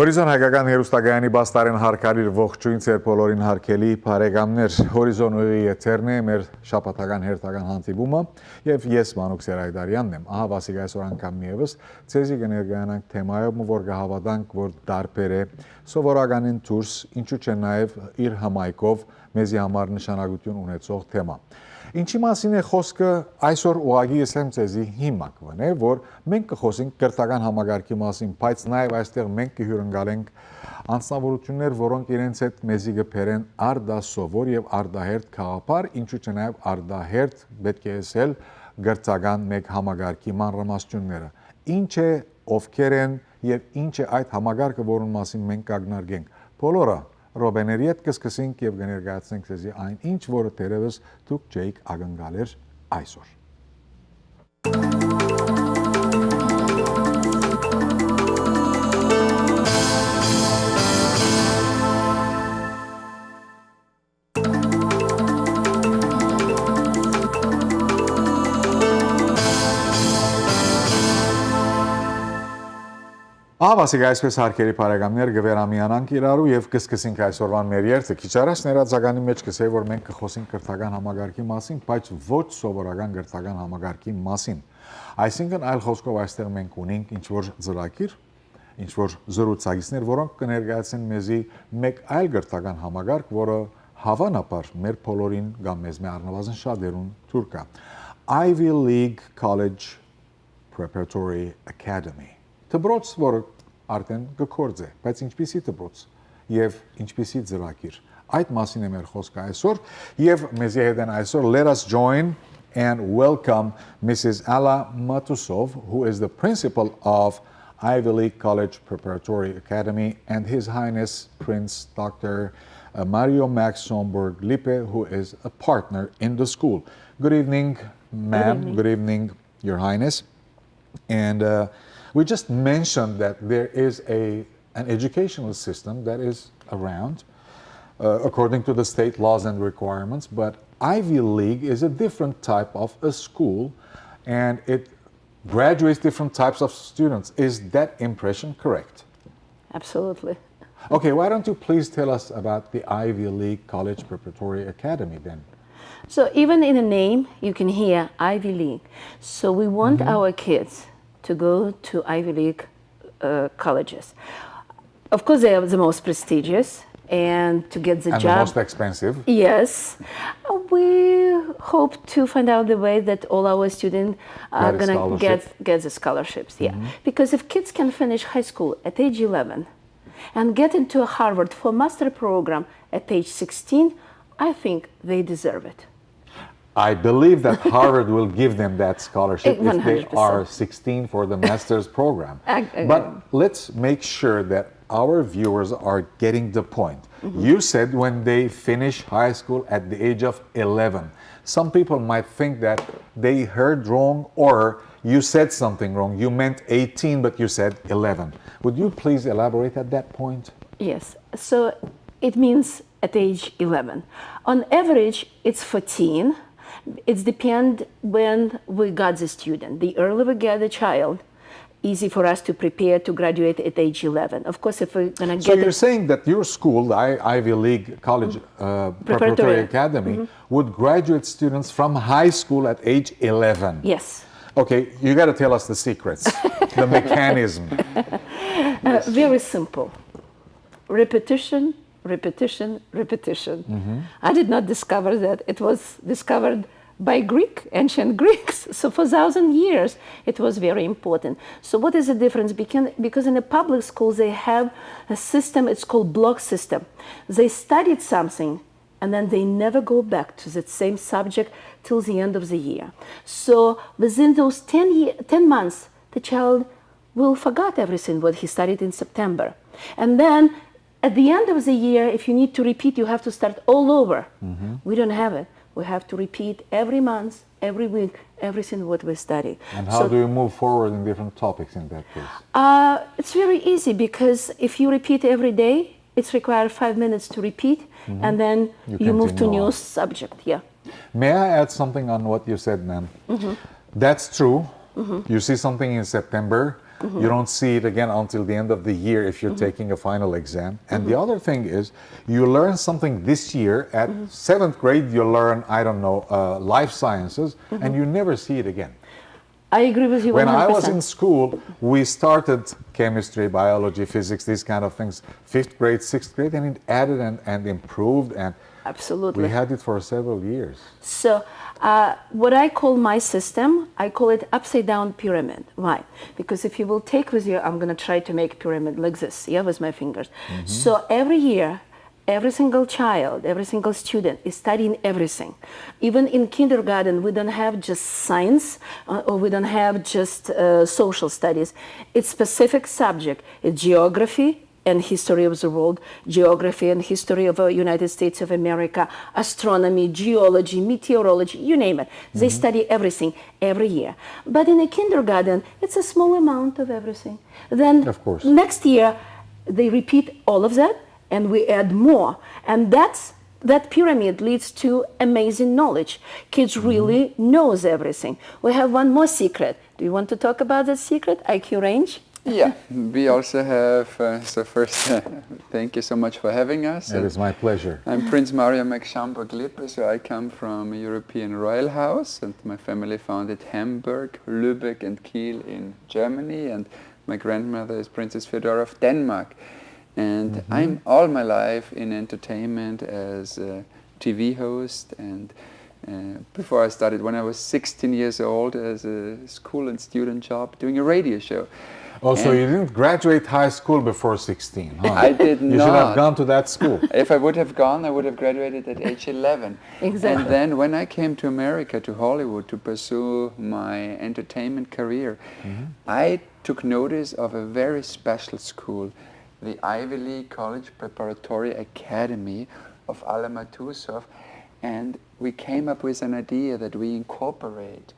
Հորիզոն հայկական հերուստագայանի բաստարեն հարկալիր ողջույն ձեր բոլորին հարկելի բարեկամներ, Հորիզոն ուղի եթերն է մեր շաբաթական հերթական հանդիպումը եւ ես Մանուկ Սերայդարյանն եմ։ Ահա Վասիկ այսօր անգամ միևս ցեզի կներկայանանք թեմայով, որ կհավատանք, որ դարբեր է սովորականին դուրս, ինչու՞ չէ նաեւ իր համայնքով մեզի համար նշանակություն ունեցող թեմա։ Ինչի մասին է խոսքը այսօր ուղղակի ես եմ ցեզի հիմնակվն է, որ մենք կխոսենք կրթական համագարկի մասին, բայց նաև այստեղ մենք կհյուրընկալենք անձնավորություններ, որոնք իրենց հետ մեզի կբերեն արդասովոր եւ արդահերթ խաղապար, ինչու՞ չէ նաև արդահերթ պետք է ասել կրթական մեկ համագարկի մանրամասնությունները։ Ինչ է, ովքեր են եւ ինչ է այդ համագարկը, որոնց մասին մենք կագնարկենք։ Բոլորը Ռոբեների հետ կսկսենք եւ կներկայացնենք ձեզ այն ինչ, որը դերևս դուք չէիք ակնկալեր այսօր։ Ահա Վասիկ այսպես հարկերի բարեկամներ կվերամիանանք իրարու եւ կսկսենք այսօրվան մեր երթը։ Քիչ առաջ ներածականի մեջ կսեի, որ մենք կխոսենք կրթական համագարկի մասին, բայց ոչ սովորական կրթական համագարկի մասին։ Այսինքն այլ խոսքով այստեղ մենք ունենք ինչ որ ծրագիր, ինչ որ զրուցակիցներ, որոնք կներկայացնեն մեզի մեկ այլ կրթական համագարկ, որը հավանաբար մեր բոլորին կամ մեզ առնվազն շատերուն թուր կա։ Ivy League College Preparatory Academy Դպրոց, որը արդեն կկործե, բայց ինչպիսի դպրոց եւ ինչպիսի ծրագիր։ Այդ մասին է մեր խոսքը այսօր եւ մեզի հետ են այսօր let us join and welcome Mrs. Alla Matusov, who is the principal of Ivy League College Preparatory Academy, and His Highness Prince Dr. Mario Max Somberg Lippe, who is a partner in the school. Good evening, ma'am. Good evening, Your Highness. And we just mentioned that there is an educational system that is around according to the state laws and requirements, but Ivy League is a different type of a school and it graduates different types of students. Is that impression correct? Absolutely. Okay, why don't you please tell us about the Ivy League College Preparatory Academy then? So even in the name, you can hear Ivy League. So we want our kids to go to Ivy League colleges. Of course, they are the most prestigious, and to get the job. And the most expensive. Yes. We hope to find out the way that all our students are going to get the scholarships. Yeah. Because if kids can finish high school at age 11 and get into a Harvard for master program at age 16, I think they deserve it. I believe that Harvard will give them that scholarship if they 100%. are 16 for the master's program. But let's make sure that our viewers are getting the point. You said when they finish high school at the age of 11. Some people might think that they heard wrong or you said something wrong. You meant 18, but you said 11. Would you please elaborate at that point? Yes. So it means at age 11. On average, it's 14. It depends when we got the student. The earlier we get the child, easy for us to prepare to graduate at age 11. Of course, if we're going to get... So you're saying that your school, the Ivy League College Preparatory Academy, would graduate students from high school at age 11? Yes. Okay, you got to tell us the secrets, the mechanism. Very simple. Repetition, repetition, repetition. I did not discover that. It was discovered by ancient Greeks. So for 1,000 years, it was very important. So what is the difference? Because in the public schools, they have a system, it's called block system. They studied something, and then they never go back to that same subject till the end of the year. So within those 10 months, the child will forget everything what he studied in September. And then at the end of the year, if you need to repeat, you have to start all over. We don't have it. We have to repeat every month, every week, everything what we study. And how do you move forward in different topics in that case? It's very easy because if you repeat every day, it's required 5 minutes to repeat, and then you move to new subject. Yeah. May I add something on what you said, ma'am? That's true. You see something in September, You don't see it again until the end of the year if you're taking a final exam. And the other thing is, you learn something this year. At 7th grade, you learn, I don't know, life sciences, and you never see it again. I agree with you 100%. When I was in school, we started chemistry, biology, physics, these kind of things, 5th grade, 6th grade, and it added and improved, and Absolutely. we had it for several years. So what I call my system, I call it upside down pyramid. Why? Because if you will take with you, I'm going to try to make a pyramid like this, yeah, with my fingers. So every year, every single child, every single student is studying everything. Even in kindergarten, we don't have just science or we don't have just social studies. It's specific subject. It's geography and history of the world, geography and history of the United States of America, astronomy, geology, meteorology, you name it. They study everything every year. But in a kindergarten, it's a small amount of everything. Then Of course. next year, they repeat all of that, and we add more. And that pyramid leads to amazing knowledge. Kids really knows everything. We have one more secret. Do you want to talk about that secret, IQ range? Yeah, we also have, so first, thank you so much for having us. It is my pleasure. I'm Prince Mario Max-Schaumburg-Lippe, so I come from a European royal house, and my family founded Hamburg, Lübeck and Kiel in Germany, and my grandmother is Princess Feodora of Denmark. And I'm all my life in entertainment as a TV host, and before I started, when I was 16 years old, as a school and student job, doing a radio show. Oh, so you didn't graduate high school before 16, huh? I did You not. should have gone to that school. If I would have gone, I would have graduated at age 11. Exactly. And then when I came to America, to Hollywood, to pursue my entertainment career, I took notice of a very special school, the Ivy League College Preparatory Academy of Alla Matusov, and we came up with an idea that we incorporate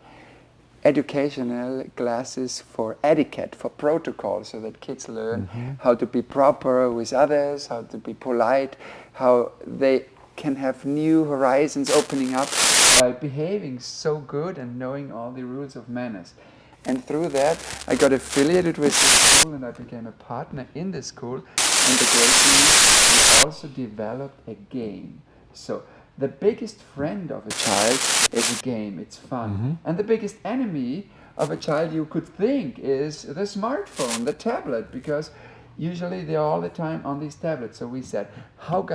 educational classes for etiquette, for protocol, so that kids learn how to be proper with others, how to be polite, how they can have new horizons opening up by behaving so good and knowing all the rules of manners. And through that, I got affiliated with the school and I became a partner in the school. And the great thing is, we also developed a game. So the biggest friend of a child is a game, it's fun. And the biggest enemy of a child you could think is the smartphone, the tablet, because usually they're all the time on these tablets. So we said, how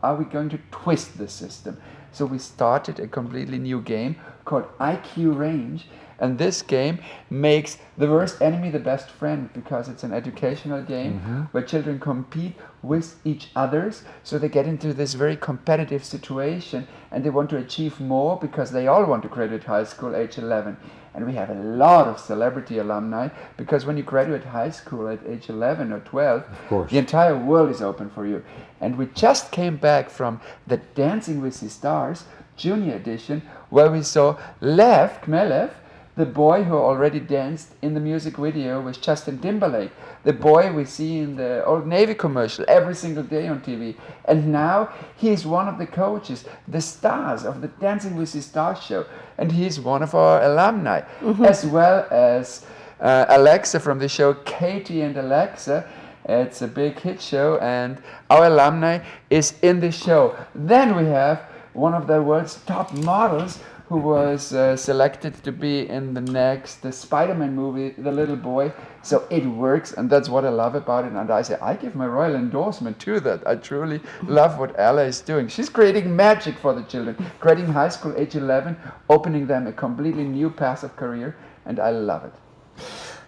are we going to twist the system? So we started a completely new game called IQ Range. And this game makes the worst enemy the best friend, because it's an educational game where children compete with each others. So they get into this very competitive situation and they want to achieve more because they all want to graduate high school age 11. And we have a lot of celebrity alumni, because when you graduate high school at age 11 or 12, the entire world is open for you. And we just came back from the Dancing with the Stars Junior Edition, where we saw Lev Khmelev, the boy who already danced in the music video with Justin Timberlake, the boy we see in the Old Navy commercial every single day on TV. And now he's one of the coaches, the stars of the Dancing with the Stars show. And he's one of our alumni, as well as Alexa from the show Katie and Alexa. It's a big hit show, and our alumni is in the show. Then we have one of the world's top models, who was selected to be in the next Spider-Man movie, The Little Boy. So it works, and that's what I love about it. And I say, I give my royal endorsement to that. I truly love what Alla is doing. She's creating magic for the children, creating high school age 11, opening them a completely new path of career, and I love it.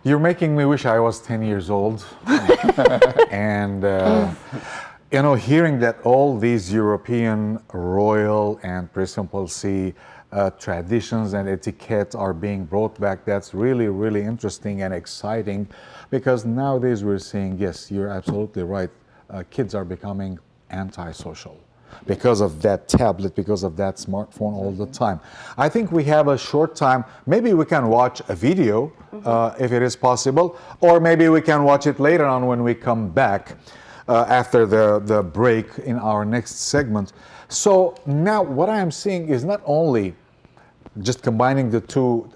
You're making me wish I was 10 years old. And you know, hearing that all these European royal and principalcy traditions and etiquette are being brought back, that's really, really interesting and exciting, because nowadays we're seeing, yes, you're absolutely right, kids are becoming antisocial because of that tablet, because of that smartphone all the time. I think we have a short time. Maybe we can watch a video if it is possible, or maybe we can watch it later on when we come back after the break in our next segment. So now what I am seeing is not only just combining the two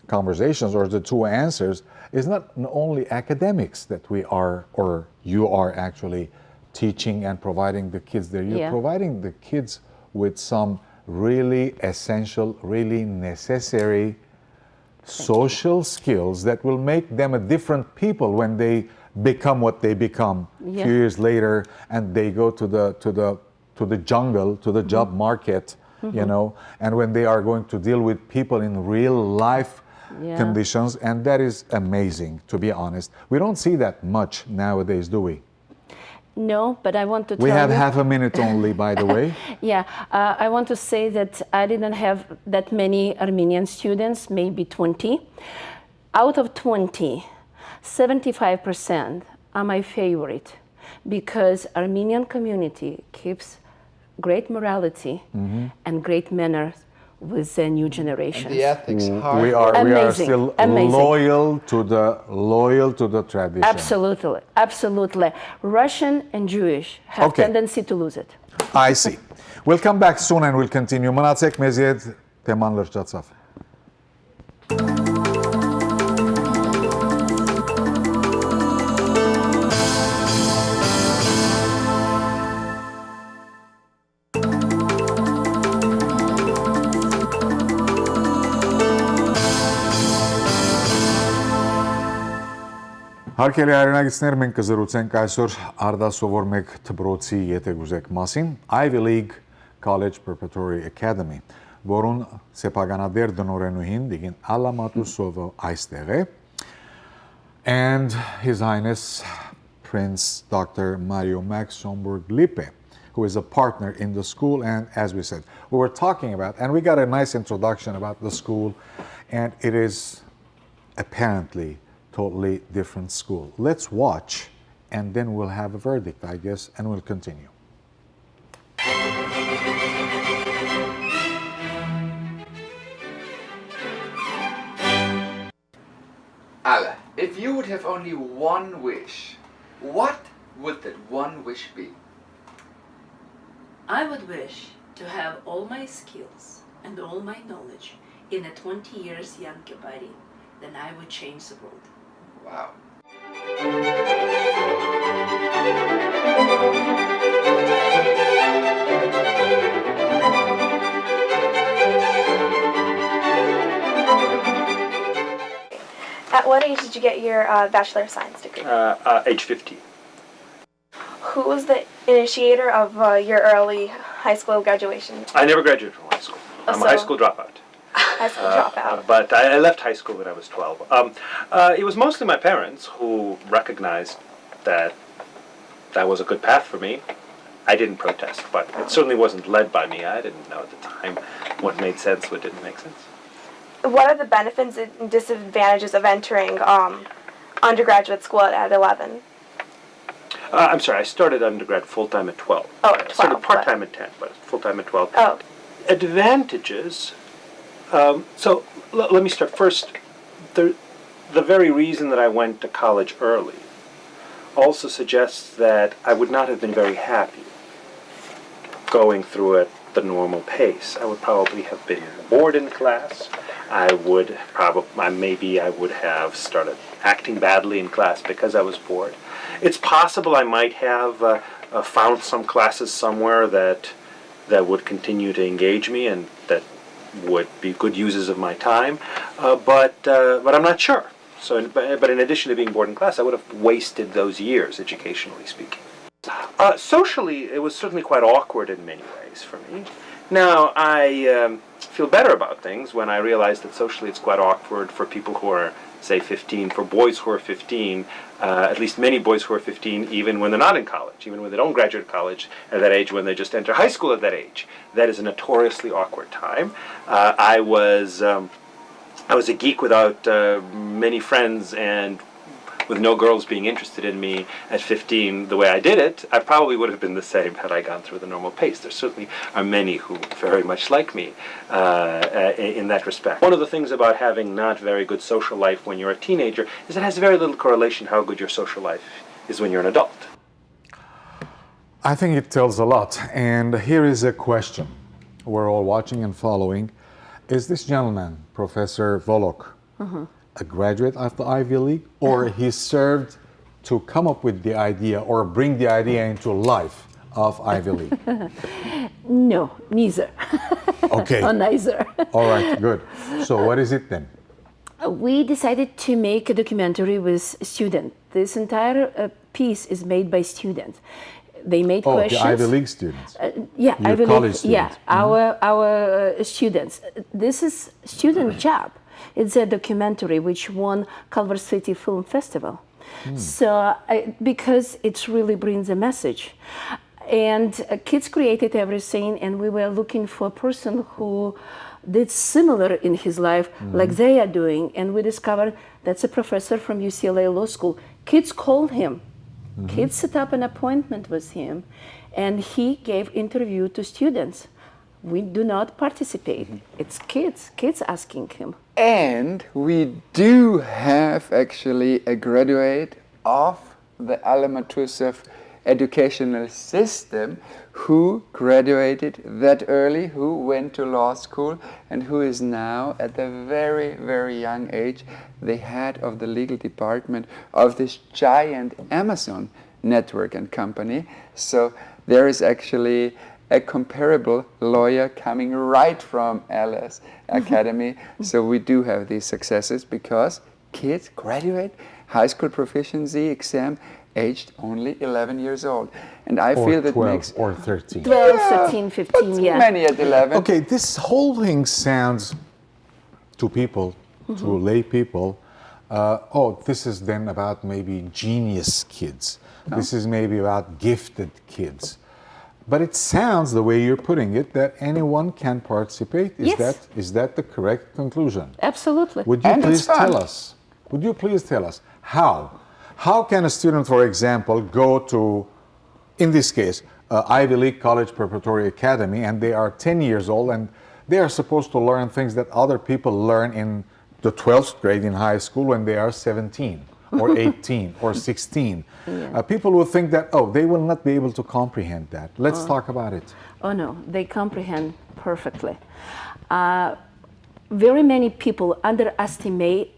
conversations or the two answers, it's not only academics that we are, or you are actually teaching and providing the kids there. You're providing the kids with some really essential, really necessary social skills that will make them a different people when they become what they become a few years later, and they go to the jungle, to the job market, you know, and when they are going to deal with people in real life conditions, and that is amazing, to be honest. We don't see that much nowadays, do we? No, but I want to tell We have you, half a minute only, by the way. I want to say that I didn't have that many Armenian students, maybe 20. Out of 20, 75% are my favorite, because Armenian community keeps great morality and great manners with the new generation. The ethics hard. We are Amazing, still amazing. loyal to the tradition. Absolutely, absolutely. Russian and Jewish have Okay. tendency to lose it. I see. We'll come back soon and we'll continue. Մնացեք մեզ հետ, թեման լրջացավ։ Հարգելի հայրենագիտներ, մենք կզրուցենք այսօր արդասովոր մեկ դպրոցի, եթե գուզեք, մասին, Ivy League College Preparatory Academy, որուն սեփականադեր դնորենուհին դիգին Alla Matusovը այստեղ է, and His Highness Prince Dr. Mario Max Schomburg-Lippe, who is a partner in the school. And as we said, we were talking about, and we got a nice introduction about the school, and it is apparently totally different school. Let's watch, and then we'll have a verdict, I guess, and we'll continue. Alla, if you would have only one wish, what would that one wish be? I would wish to have all my skills and all my knowledge in a 20 years young body. Then I would change the world. Wow. At what age did you get your Bachelor of Science degree? Age 50. Who was the initiator of your early high school graduation? I never graduated from high school. I'm a high school dropout. High school dropout. But I left high school when I was 12. It was mostly my parents who recognized that that was a good path for me. I didn't protest, but it certainly wasn't led by me. I didn't know at the time what made sense, what didn't make sense. What are the benefits and disadvantages of entering undergraduate school at 11? I'm sorry, I started undergrad full-time at 12. Oh, I started 12, part-time at 10, but full-time at 12. Oh. Advantages, so let me start first. The very reason that I went to college early also suggests that I would not have been very happy going through at the normal pace. I would probably have been bored in class. I would have started acting badly in class because I was bored. It's possible I might have found some classes somewhere that would continue to engage me and that would be good uses of my time, but I'm not sure. So, but in addition to being bored in class, I would have wasted those years, educationally speaking. Socially, it was certainly quite awkward in many ways for me. Now, I feel better about things when I realize that socially it's quite awkward for people who are, say, 15, for boys who are 15, at least many boys who are 15, even when they're not in college, even when they don't graduate college at that age, when they just enter high school at that age. That is a notoriously awkward time. I was a geek without many friends and with no girls being interested in me at 15 the way I did it. I probably would have been the same had I gone through the normal pace. There certainly are many who very much like me in that respect. One of the things about having not very good social life when you're a teenager is it has very little correlation how good your social life is when you're an adult. I think it tells a lot. And here is a question we're all watching and following. Is this gentleman, Professor Volok, a graduate of the Ivy League, or he served to come up with the idea or bring the idea into life of Ivy League? No, neither. Okay. Or neither. All right, good. So what is it then? We decided to make a documentary with students. This entire piece is made by students. They made questions. The Ivy League students. Yeah, Your Ivy League. college Yeah, students. our students. This is student job. It's a documentary which won Culver City Film Festival. So because it really brings a message. And kids created everything, and we were looking for a person who did similar in his life like they are doing. And we discovered that's a professor from UCLA Law School. Kids called him. Kids set up an appointment with him, and he gave interview to students. We do not participate. It's kids asking him. And we do have actually a graduate of the Alla Matusov educational system who graduated that early, who went to law school, and who is now at a very, very young age the head of the legal department of this giant Amazon network and company. So there is actually a comparable lawyer coming right from Alla's academy. So we do have these successes because kids graduate high school proficiency exam aged only 11 years old. And I feel that 12 makes... or 13. 12, 13, 15, yeah. Many at 11. Okay, this whole thing sounds to people, to lay people, this is then about maybe genius kids. This is maybe about gifted kids. But it sounds, the way you're putting it, that anyone can participate. Yes. Is that the correct conclusion? Absolutely. Would you And it's please fun. tell us? Would you please tell us how? How can a student, for example, go to, in this case, Ivy League College Preparatory Academy, and they are 10 years old, and they are supposed to learn things that other people learn in the 12th grade in high school when they are 17 or 18 or 16. People will think that, they will not be able to comprehend that. Let's talk about it. Oh no, they comprehend perfectly. Very many people underestimate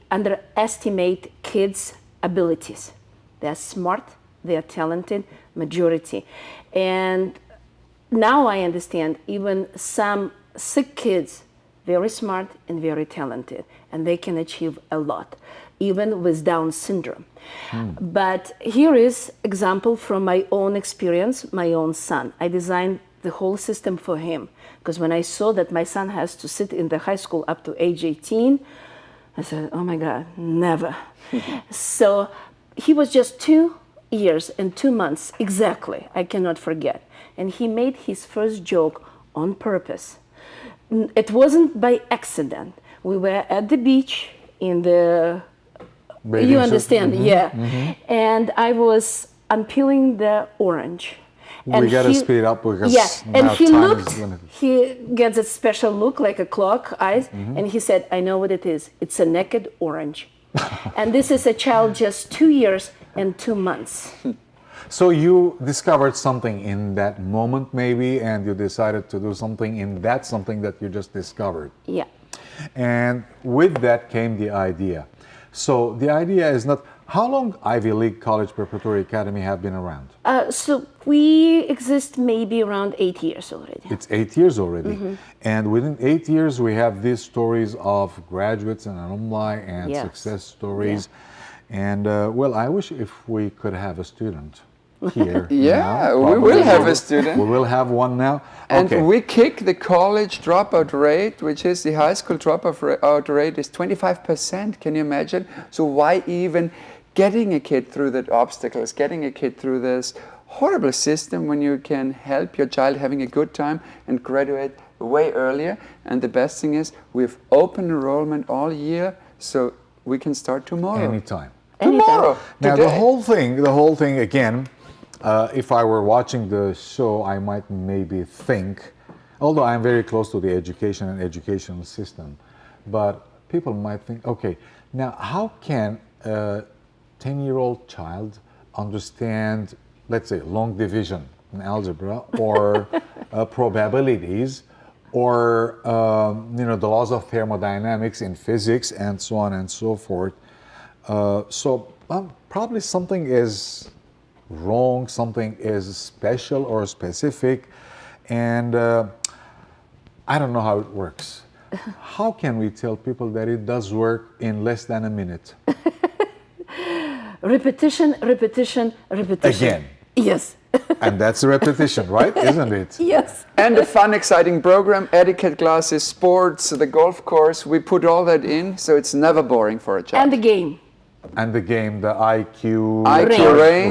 kids' abilities. They are smart, they are talented, majority. And now I understand even some sick kids, very smart and very talented, and they can achieve a lot, even with Down syndrome. But here is example from my own experience, my own son. I designed the whole system for him, because when I saw that my son has to sit in the high school up to age 18, I said, oh my God, never. So he was just 2 years and 2 months, exactly, I cannot forget. And he made his first joke on purpose. It wasn't by accident. We were at the beach in the, Bathing you suit? understand, yeah. And I was unpeeling the orange. We got to speed up because and now he time looked, is limited. he gets a special look like a clock eyes, and he said, I know what it is. It's a naked orange. And this is a child just 2 years and 2 months. So you discovered something in that moment maybe, and you decided to do something in that something that you just discovered. Yeah. And with that came the idea. So the idea is not, how long Ivy League College Preparatory Academy have been around? So we exist maybe around 8 years already. It's 8 years already. And within 8 years, we have these stories of graduates and alumni and Yes. success stories. And I wish if we could have a student here. Yeah, now. we Probably will have a student. We will have one now. And Okay. we kick the college dropout rate, which is the high school dropout rate is 25%. Can you imagine? So why even getting a kid through the obstacles, getting a kid through this horrible system when you can help your child having a good time and graduate way earlier? And the best thing is we've open enrollment all year, so we can start tomorrow. Anytime. Tomorrow. Now today. the whole thing again, if I were watching the show, I might maybe think, although I'm very close to the education and educational system, but people might think, okay, now how can a 10-year-old child understand, let's say, long division in algebra or probabilities or the laws of thermodynamics in physics and so on and so forth. Probably something is wrong, something is special or specific, and I don't know how it works. How can we tell people that it does work in less than a minute? Repetition, repetition, repetition. Again. Yes. And that's a repetition, right? Isn't it? Yes. And a fun, exciting program, etiquette classes, sports, the golf course. We put all that in, so it's never boring for a child. And the game. And the game, the IQ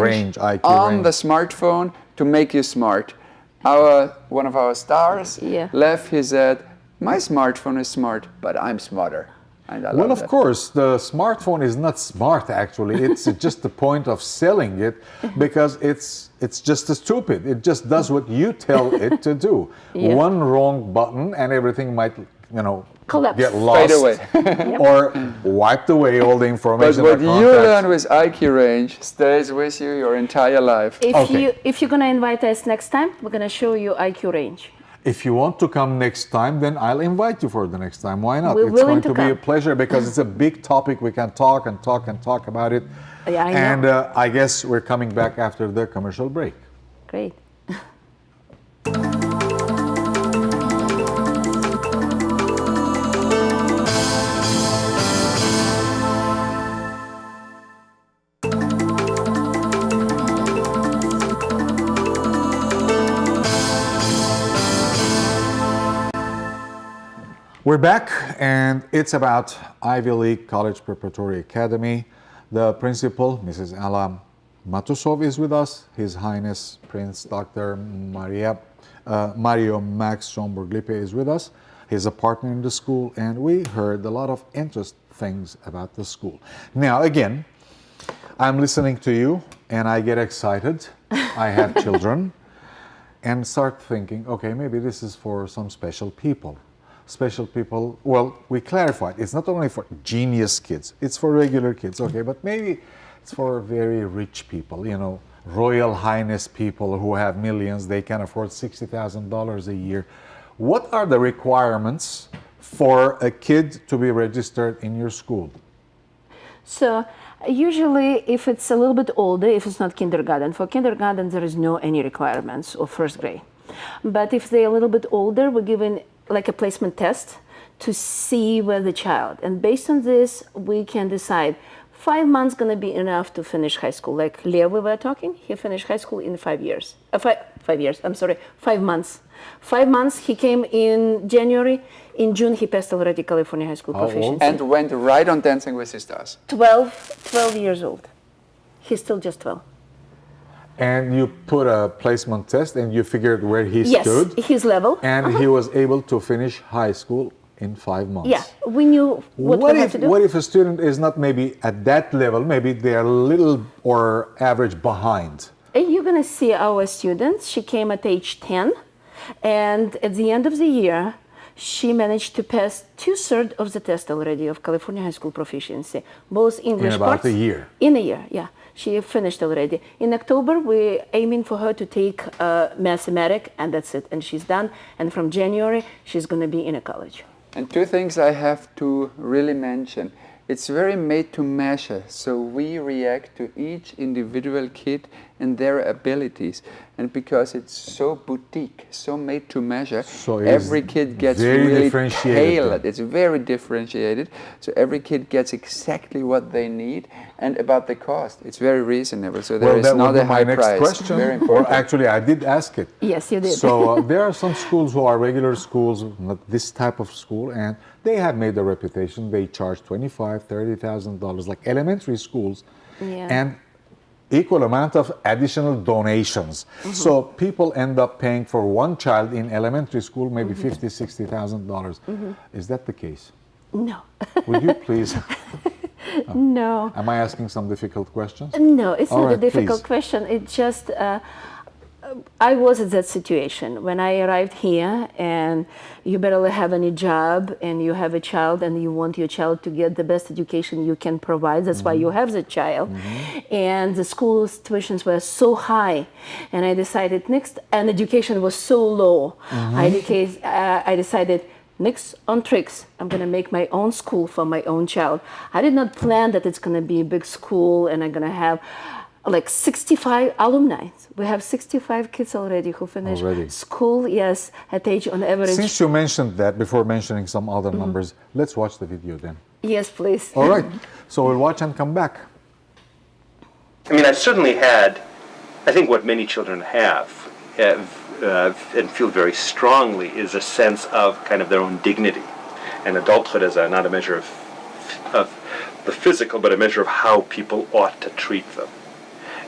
range IQ on range. the smartphone to make you smart. One of our stars, Lev, he said, my smartphone is smart, but I'm smarter. And I love Well, of that. course, the smartphone is not smart, actually. It's just the point of selling it because it's just stupid. It just does what you tell it to do. Yeah. One wrong button and everything might, Collapse. get lost. Fade away. Or wiped away all the But information. what the you contacts. learn with IQ range stays with you your entire life. If you're gonna invite us next time, we're gonna show you IQ range. If you want to come next time, then I'll invite you for the next time. Why not? We're It's willing going to to be a come. pleasure because it's a big topic. We can talk and talk and talk about it. Yeah, I know. And I guess we're coming back after the commercial break. Great. We're back, and it's about Ivy League College Preparatory Academy. The principal, Mrs. Alla Matusov, is with us. His Highness Prince Dr. Mario Max Schomburg-Lippe is with us. He's a partner in the school, and we heard a lot of interesting things about the school. Now, again, I'm listening to you, and I get excited. I have children, and start thinking, okay, maybe this is for some special people. Special people, well, we clarified, it's not only for genius kids, it's for regular kids, okay, but maybe it's for very rich people, Royal Highness people who have millions, they can afford $60,000 a year. What are the requirements for a kid to be registered in your school? So usually if it's a little bit older, if it's not kindergarten, for kindergarten there is no any requirements or first grade. But if they're a little bit older, we're given like a placement test to see where the child, and based on this we can decide 5 months going to be enough to finish high school. Like Leo, we were talking, he finished high school in 5 years. 5 months. 5 months, he came in January. In June, he passed already California high school proficiency. And went right on Dancing with the Stars. 12 years old. He's still just 12. And you put a placement test and you figured where he Yes, stood. his level. And he was able to finish high school in 5 months. Yeah, we knew what we had to do. What if a student is not maybe at that level, maybe they're a little or average behind? You're going to see our students. She came at age 10, and at the end of the year, she managed to pass 2/3 of the test already of California high school proficiency, both English In about parts. a year. In a year, yeah. She finished already. In October, we're aiming for her to take mathematics, and that's it. And she's done. And from January, she's going to be in a college. And two things I have to really mention. It's very made to measure, so we react to each individual kid and their abilities. And because it's so boutique, so made to measure, So it every is kid gets very really differentiated. tailored. It's very differentiated, so every kid gets exactly what they need. And about the cost, it's very reasonable, so there Well, is that not would a be my high next price. question. Very Or important. actually, I did ask it. Yes, you did. So there are some schools who are regular schools, not this type of school, and they have made a reputation. They charge $25,000, $30,000, like elementary schools, Yeah. and equal amount of additional donations. So people end up paying for one child in elementary school maybe $50,000, $60,000. Is that the case? No. Would you please? No. Am I asking some difficult questions? No, it's All not a right, difficult please. question. It's just I was in that situation when I arrived here, and you barely have any job, and you have a child, and you want your child to get the best education you can provide. That's why you have the child. And the school's tuitions were so high, and I decided next, and education was so low. I decided, next on tricks, I'm going to make my own school for my own child. I did not plan that it's going to be a big school and I'm going to have like 65 alumni. We have 65 kids already who finished school, yes, at age on average. Since you mentioned that, before mentioning some other numbers, let's watch the video then. Yes, please. All right, so we'll watch and come back. I mean, I've certainly had, I think what many children have and feel very strongly is a sense of kind of their own dignity. And adulthood is not a measure of the physical, but a measure of how people ought to treat them.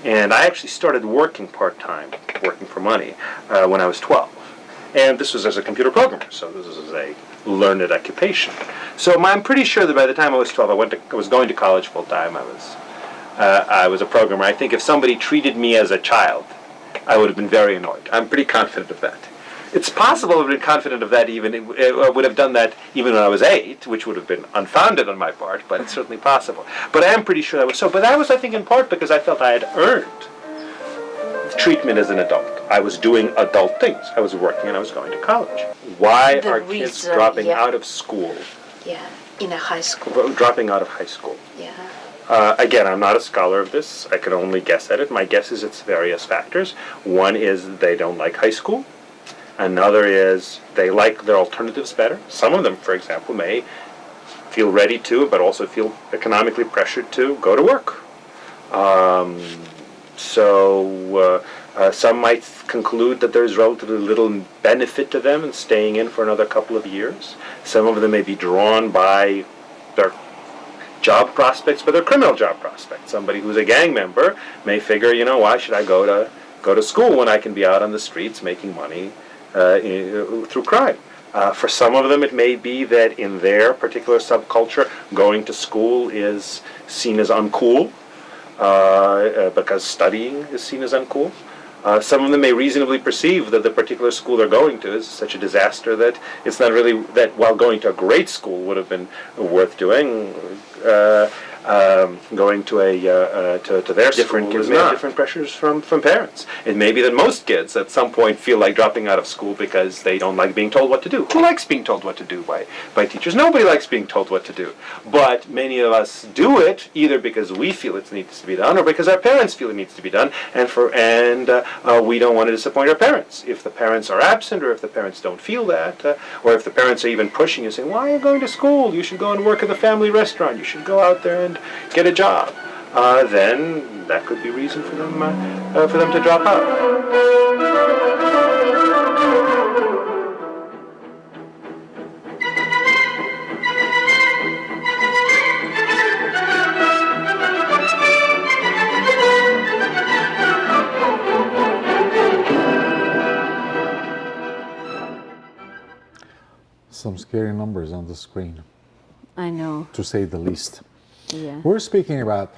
And I actually started working part-time, working for money, when I was 12. And this was as a computer programmer, so this was a learned occupation. So I'm pretty sure that by the time I was 12, I was going to college full-time. I was a programmer. I think if somebody treated me as a child, I would have been very annoyed. I'm pretty confident of that. It's possible I would have been confident of that I would have done that even when I was 8, which would have been unfounded on my part, but it's certainly possible. But I am pretty sure that was so. But that was, I think, in part because I felt I had earned treatment as an adult. I was doing adult things. I was working and I was going to college. Why are kids dropping out of school? Yeah, in a high school. Dropping out of high school. Yeah. Again, I'm not a scholar of this. I can only guess at it. My guess is it's various factors. One is they don't like high school. Another is they like their alternatives better. Some of them, for example, may feel ready to, but also feel economically pressured to go to work. Some might conclude that there's relatively little benefit to them in staying in for another couple of years. Some of them may be drawn by their job prospects, but their criminal job prospects. Somebody who's a gang member may figure, why should I go to school when I can be out on the streets making money through crime? For some of them, it may be that in their particular subculture, going to school is seen as uncool because studying is seen as uncool. Some of them may reasonably perceive that the particular school they're going to is such a disaster that it's not really that while going to a great school would have been worth doing, going to their school gives me different pressures from parents. It may be that most kids at some point feel like dropping out of school because they don't like being told what to do. Who likes being told what to do by teachers? Nobody likes being told what to do. But many of us do it either because we feel it needs to be done or because our parents feel it needs to be done, and we don't want to disappoint our parents. If the parents are absent or if the parents don't feel that, or if the parents are even pushing you, saying, why are you going to school? You should go and work at the family restaurant. You should go out there and get a job. Then that could be reason for them to drop out. Some scary numbers on the screen, I know. to say the least. Yeah. We're speaking about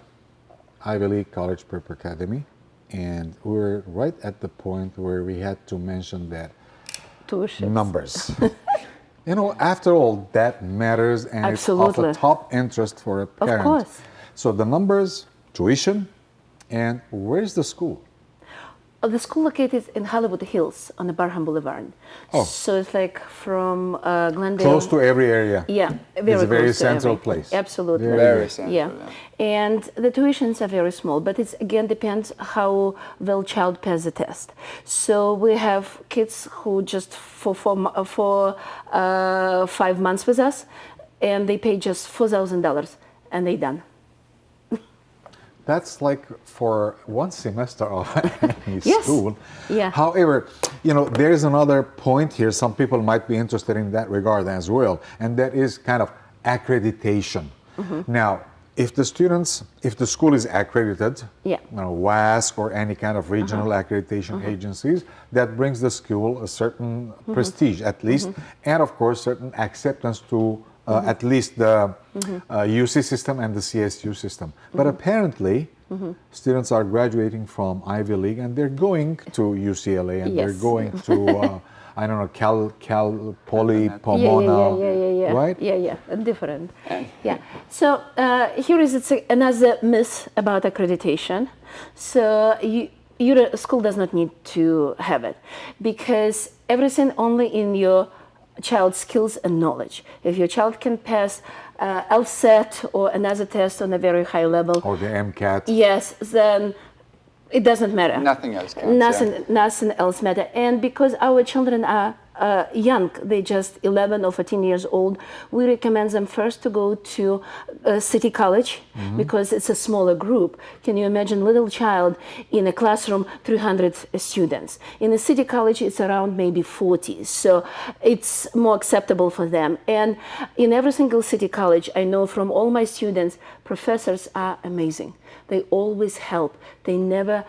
Ivy League College Prep Academy, and we're right at the point where we had to mention that Tuitions. numbers. After all, that matters, and Absolutely. it's of a top interest for a parent. Of course. So the numbers, tuition, and where's the school? The school located in Hollywood Hills on the Barham Boulevard. Oh. So it's like from Glendale. Close to every area. Yeah, It's a very close to central every- place. Absolutely. Very central. Yeah. And the tuitions are very small, but it again depends how well child passes the test. So we have kids who just for 5 months with us, and they pay just $4,000, and they done. That's like for one semester of any Yes. school. Yeah. However, there's another point here. Some people might be interested in that regard as well, and that is kind of accreditation. Now, if the school is accredited, Yeah. WASC or any kind of regional accreditation agencies, that brings the school a certain prestige, at least, and of course, certain acceptance to at least the UC system and the CSU system. But apparently, students are graduating from Ivy League and they're going to UCLA and they're Yes. going to I don't know, Cal Poly Pomona, yeah. right? Yeah, different. Yeah. So here is another myth about accreditation. So your school does not need to have it because everything only in your child's skills and knowledge. If your child can pass LSAT or another test on a very high level, Or the MCAT. yes, then it doesn't matter. Nothing else counts. Nothing else matter. And because our children are young, they're just 11 or 14 years old, we recommend them first to go to city college because it's a smaller group. Can you imagine little child in a classroom, 300 students? In a city college, it's around maybe 40. So it's more acceptable for them. And in every single city college, I know from all my students, professors are amazing. They always help. They never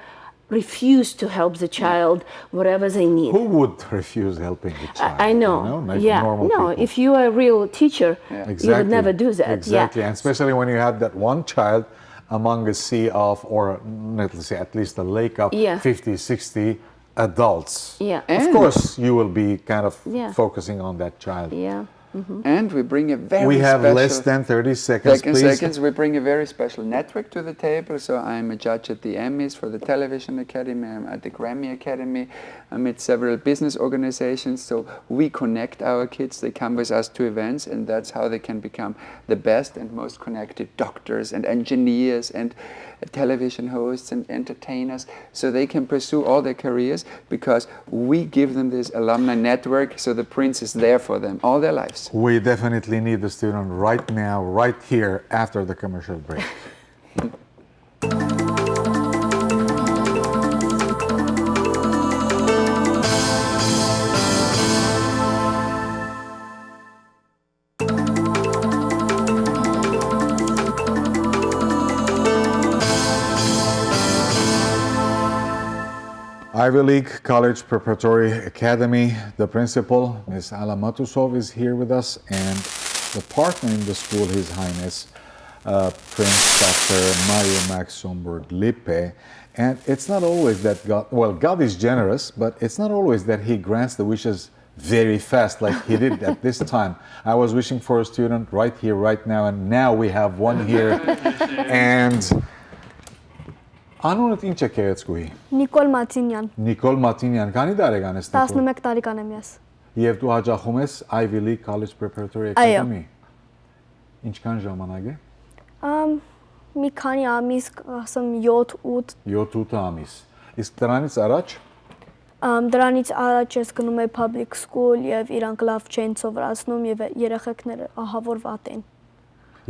refuse to help the child whatever they need. Who would refuse helping the child? I know. You know, like yeah. normal No, people. if you are a real teacher, Exactly. you would never do that. Exactly, Yeah. and especially when you have that one child among a sea of, or let's say at least a lake of Yeah. 50, 60 adults. Yeah. Of course, you will be kind of Yeah. focusing on that child. Yeah. And we bring a very We have special less than 30 seconds, please. seconds. We bring a very special network to the table. So I'm a judge at the Emmys for the Television Academy. I'm at the Grammy Academy. I'm at several business organizations. So we connect our kids. They come with us to events, and that's how they can become the best and most connected doctors and engineers and television hosts and entertainers. So they can pursue all their careers because we give them this alumni network. So the Prince is there for them all their lives. We definitely need the student right now, right here, after the commercial break. Ivy League College Preparatory Academy, the principal, Ms. Alla Matusov, is here with us, and the partner in the school, His Highness, Prince Dr. Mario Max Somberg Lippe. And it's not always that God is generous, but it's not always that He grants the wishes very fast like He did at this time. I was wishing for a student right here, right now, and now we have one here. And Անունդ ինչ է քեծկուի։ Nicole Matinian, Nicole Matinian, քանի տարեկան ես Nicole։ 11 տարեկան եմ ես։ Եվ դու հաջախում ես Ivy League College Preparatory Այո։ Academy։ Ինչքան ժամանակ է։ Մի քանի ամիս, ասեմ 7-8, 7-8 ամիս։ Իսկ դրանից առաջ դրանից առաջ ես գնում եմ public school եւ իրանք լավ չեն սովորացնում եւ երեխեքները ահավոր վատ են։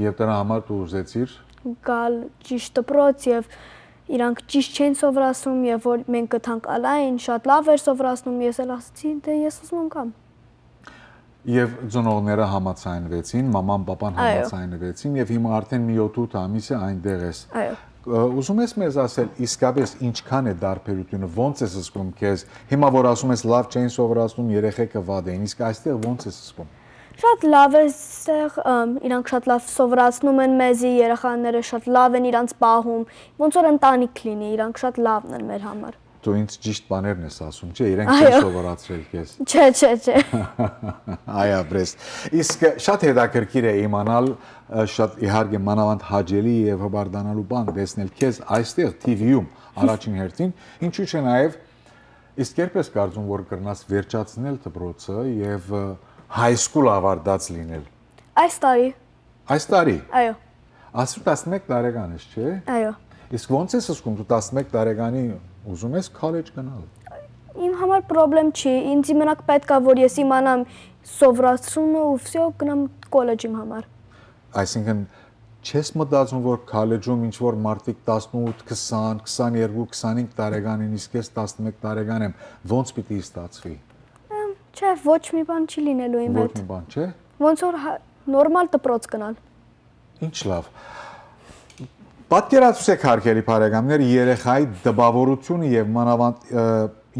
եւ դրա համար դու ուզեցիր Գալ ճիշտ դպրոց եւ իրանք ճիշտ չեն սովորացնում եւ որ մենք գտանք Allային, շատ լավ էր սովորացնում, ես էլ ասացի, դե ես ուզում եմ կամ։ եւ ծնողները համաձայնվեցին, մաման, papan Այո։ համաձայնվեցին եւ հիմա արդեն մի 7-8 ամիս է այնտեղ ես։ Այո։ Ուզում ես մեզ ասել իսկապես ինչքան է դարբերությունը, ոնց է զգում քեզ։ Հիմա որ ասում ես լավ չեն սովորացնում, երեխեքը վատ են, իսկ այստեղ ոնց է զգում։ Շատ լավ է այստեղ, իրանք շատ լավ սովորացնում են մեզի, երեխաները շատ լավ են իրանք պահում, ոնց որ ընտանիք լինի, իրանք շատ լավն են մեր համար։ Դու ինձ ճիշտ բաներն ես ասում, չէ՞, իրենք չեն սովորացրել քեզ։ Չէ։ Այո, բրես։ Իսկ շատ հետաքրքիր է իմանալ, շատ իհարկե մանավանդ հաճելի եւ հբարդանալու բան տեսնել քեզ այստեղ TV-ում առաջին հերթին, ինչու՞ չէ նաեւ իսկ երբես կարծում որ կրնաս վերջացնել դպրոցը եւ high school ավարտած լինել։ Այս տարի։ Այս տարի։ Այո։ Ասու 11 տարեկան ես, չէ՞։ Այո։ Իսկ ոնց ես զգում դու 11 տարեկանի ուզում ես college գնալ։ Իմ համար խնդրեմ չի, ինձ իմանալ պետք է որ ես իմանամ սովորացումը ու վсё գնամ կոլեջ իմ համար։ Այսինքն չես մտածում որ college-ում ինչ որ մարդիկ 18, 20, 22, 25 տարեկան են, իսկ ես 11 տարեկան եմ, ոնց պիտի ստացվի։ Չէ, ոչ մի բան չի լինելու իմ Ոչ հետ։ մի բան, չէ։ Ոնց որ նորմալ դպրոց գնալ։ Ինչ լավ։ Պատկերացրեք հարգելի բարեկամներ, երեխայի դպավորությունը եւ մանավանդ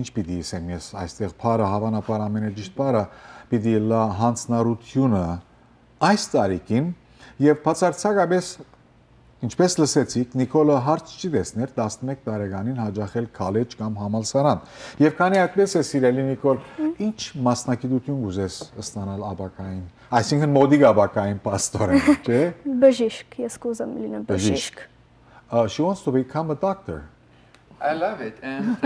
ինչ պիտի ասեմ ես, այստեղ բարը հավանաբար ամենաճիշտ բարը պիտի լա հանցնարությունը այս տարիքին եւ բացարձակապես Ինչպես լսեցիք, Նիկոլը հարց չի տեսներ 11 տարեկանին հաջախել քոլեջ կամ համալսարան։ Եվ քանի այդպես է սիրելի Նիկոլ, ինչ մասնակցություն ուզես ստանալ աբակային։ Այսինքն մոդիկ աբակային պաստորեն, չէ՞։ Բժիշկ, ես կուզեմ լինեմ բժիշկ։ She wants to become a doctor. I love it. And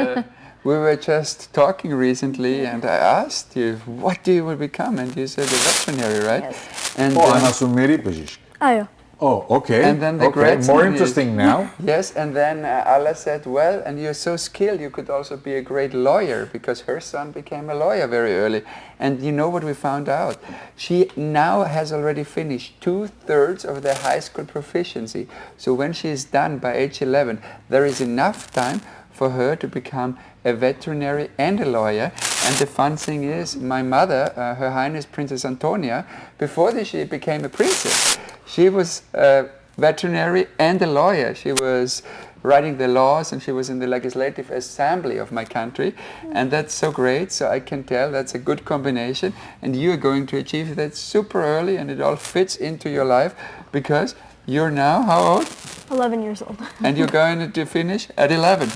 we were just talking recently, and I asked you, what do you want to become? And you said a veterinary, right? Yes. And Անասունների բժիշկ։ Այո։ Oh, okay. And then the okay. great More thing interesting is- now. Yes, and then Alla said, well, and you're so skilled, you could also be a great lawyer, because her son became a lawyer very early. And you know what we found out? She now has already finished 2/3 of their high school proficiency. So when she is done by age 11, there is enough time for her to become a veterinary and a lawyer. And the fun thing is, my mother, Her Highness Princess Antonia, before she became a princess, she was a veterinary and a lawyer. She was writing the laws, and she was in the legislative assembly of my country. And that's so great. So I can tell that's a good combination. And you are going to achieve that super early, and it all fits into your life, because you're now how old? 11 years old. And you're going to finish at 11.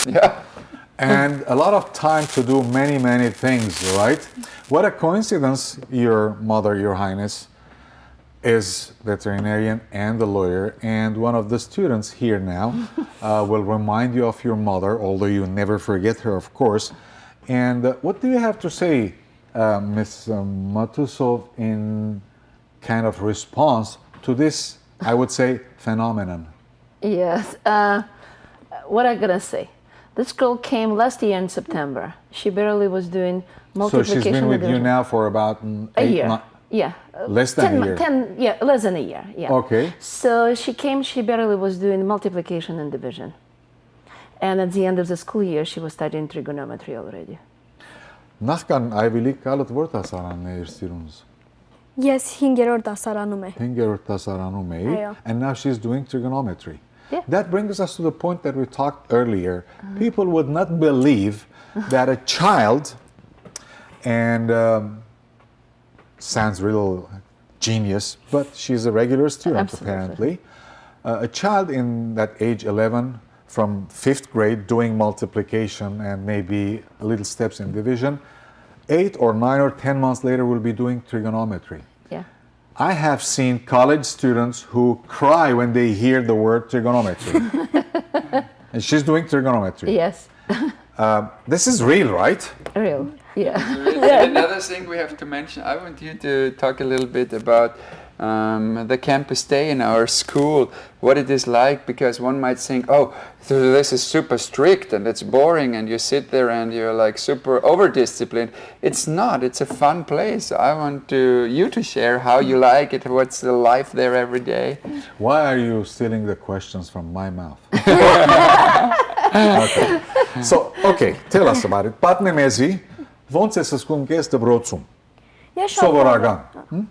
Yeah. And a lot of time to do many, many things, right? What a coincidence, your mother, your highness, is veterinarian and a lawyer, and one of the students here now will remind you of your mother, although you never forget her, of course. And what do you have to say, Ms. Matusov, in kind of response to this, I would say, phenomenon? Yes. What I'm gonna say? This girl came last year in September. She barely was doing So multiplication. she's been with you division. now for about A 8 year. months. Yeah. Less than a year. Less than a year. Yeah. Okay. So she came. She barely was doing multiplication and division. And at the end of the school year, she was studying trigonometry already. Նախքան ավելի կալդ որ դասարանն էր սիրունս։ Ես 5-րդ դասարանում եմ։ 5-րդ դասարանում էի, Այո։ and now she's doing trigonometry. Yeah. That brings us to the point that we talked earlier. People would not believe that a child, and sounds real genius, but she's a regular student Absolutely. apparently. A child in that age 11, from 5th grade, doing multiplication and maybe little steps in division, 8 or 9 or 10 months later will be doing trigonometry. Yeah. I have seen college students who cry when they hear the word trigonometry. And she's doing trigonometry. Yes. This is real, right? Real. Yeah. And another thing we have to mention, I want you to talk a little bit about the campus day in our school, what it is like, because one might think, oh, this is super strict and it's boring, and you sit there and you're like super over-disciplined. It's not, it's a fun place. I want you to share how you like it, what's the life there every day. Why are you stealing the questions from my mouth? Okay. So, okay, tell us about it. Պատմեմեզի, ոնց ես զգում քեզ դպրոցում։ Ես շատ լավ Սովորական։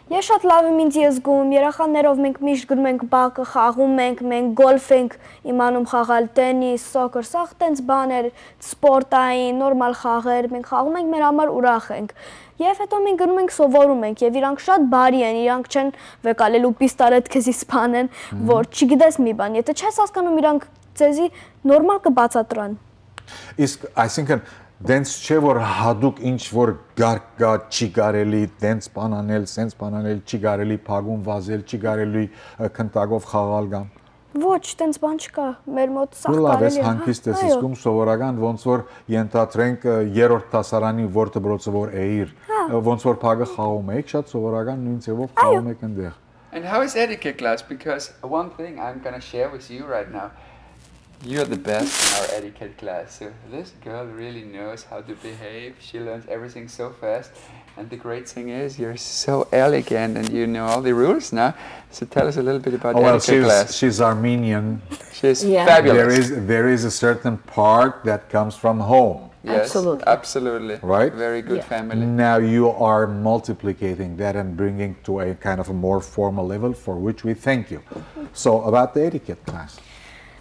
Ես շատ լավ եմ ինձ ես զգում, երեխաներով մենք միշտ գնում ենք բակը, խաղում ենք, մենք գոլֆ ենք իմանում խաղալ, տենիս, սոկեր, սաղ տենց բաներ, սպորտային, նորմալ խաղեր, մենք խաղում ենք, մեր համար ուրախ ենք։ Եվ հետո մենք գնում ենք սովորում ենք, եւ իրանք շատ բարի են, իրանք չեն վեկալելու պիստարետ քեզի սփանեն, որ չգիտես մի բան, եթե չես հասկանում իրանք ցեզի նորմալ կբացատրան։ Իսկ այսինքն դենց չէ որ հadoop ինչ որ գարկա չի կարելի դենց բանանել, սենց բանանել, չի կարելի փագուն վազել, չի կարելի քնտակով խաղալ կամ։ Ոչ, տենց բան չկա, մեր մոտ սա Լավ ես կարելի է։ հանգիստ ես զգում սովորական ոնց որ ենթադրենք երրորդ դասարանի որ դպրոցը որ էիր, ոնց որ փագը խաղում եք, շատ սովորական նույն ձևով խաղում եք այնտեղ։ And how is etiquette class? Because one thing I'm going to share with you right now, you're the best in our etiquette class. So this girl really knows how to behave. She learns everything so fast. And the great thing is you're so elegant and you know all the rules now. So tell us a little bit about etiquette class. She's Armenian. She's Yeah. fabulous. There is a certain part that comes from home. Yes, Absolutely. absolutely. Right? Very good Yeah. family. Now you are multiplicating that and bringing to a kind of a more formal level, for which we thank you. So about the etiquette class.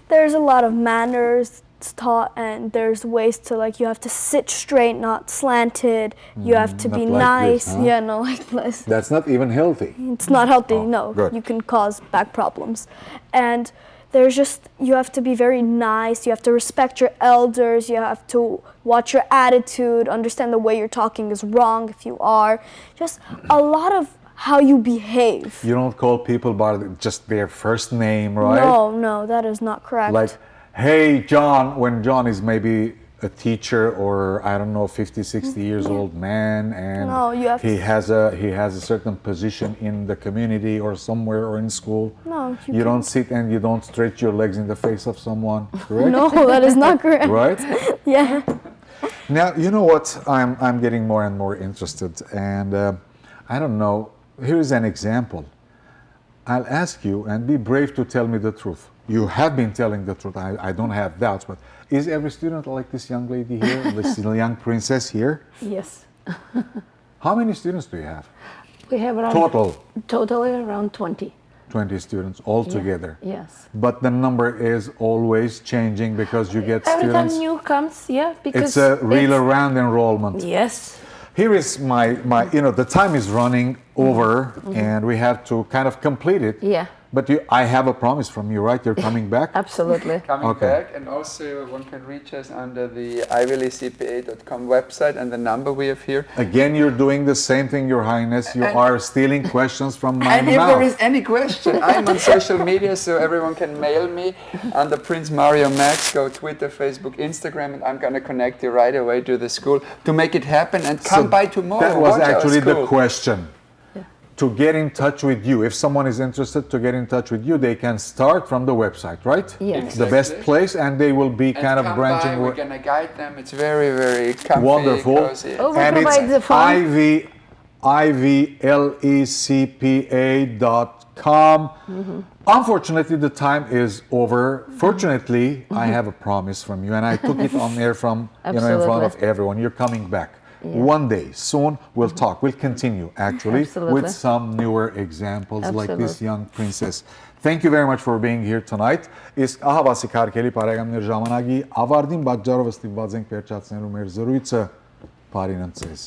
There's a lot of manners, it's taught, and there's ways to like you have to sit straight, not slanted. You have to be not like this, nice. huh? Yeah, no, like this. That's not even healthy. It's not healthy. Oh, No, good. you can cause back problems, and there's just you have to be very nice. You have to respect your elders. You have to watch your attitude. Understand the way you're talking is wrong if you are. Just a lot of how you behave. You don't call people by just their first name, right? No, that is not correct. Like, hey, John, when John is maybe a teacher or I don't know, 50, 60 years old man, and No, you have he has a certain position in the community or somewhere or in school. No, you don't sit and you don't stretch your legs in the face of someone, correct? No, that is not correct. Right? Yeah. Now, you know what? I'm getting more and more interested, and I don't know. Here's an example. I'll ask you, and be brave to tell me the truth. You have been telling the truth. I don't have doubts, but is every student like this young lady here, this young princess here? Yes. How many students do you have? We have around Totally around 20. 20 students altogether. Yes. But the number is always changing because you get Every students. time new comes, yeah, because It's a real around enrollment. Yes. Here is my the time is running over and we have to kind of complete it. Yeah. But I have a promise from you, right? You're coming back? Absolutely. Coming Okay. back, and also one can reach us under the ivyleecpa.com website and the number we have here. Again, you're doing the same thing, Your Highness. You are stealing questions from my And if there is mouth. any question, I'm on social media, so everyone can mail me under Prince Mario Max. Go Twitter, Facebook, Instagram, and I'm gonna connect you right away to the school to make it happen. And come by tomorrow. That was watch our actually the school. question. To get in touch with you, if someone is interested to get in touch with you, they can start from the website, right? Yes. The best place, and they will be And kind of come branching. by, we're gonna guide them. It's very, very comfy, Wonderful. cozy. Oh, we And provide the it's phone. ivylecpa.com. Unfortunately, the time is over. Fortunately, I have a promise from you, and I took it on air from in front of everyone. You're coming back. One day, soon, we'll talk. We'll continue, actually, Absolutely. with some newer examples like this Absolutely. young princess. Thank you very much for being here tonight. Իսկ ահավասիկ հարգելի բարեկամներ ժամանակի ավարտին պատճառով ստիպված ենք վերջացնելու մեր զրույցը։ Բարին ընդ ձեզ։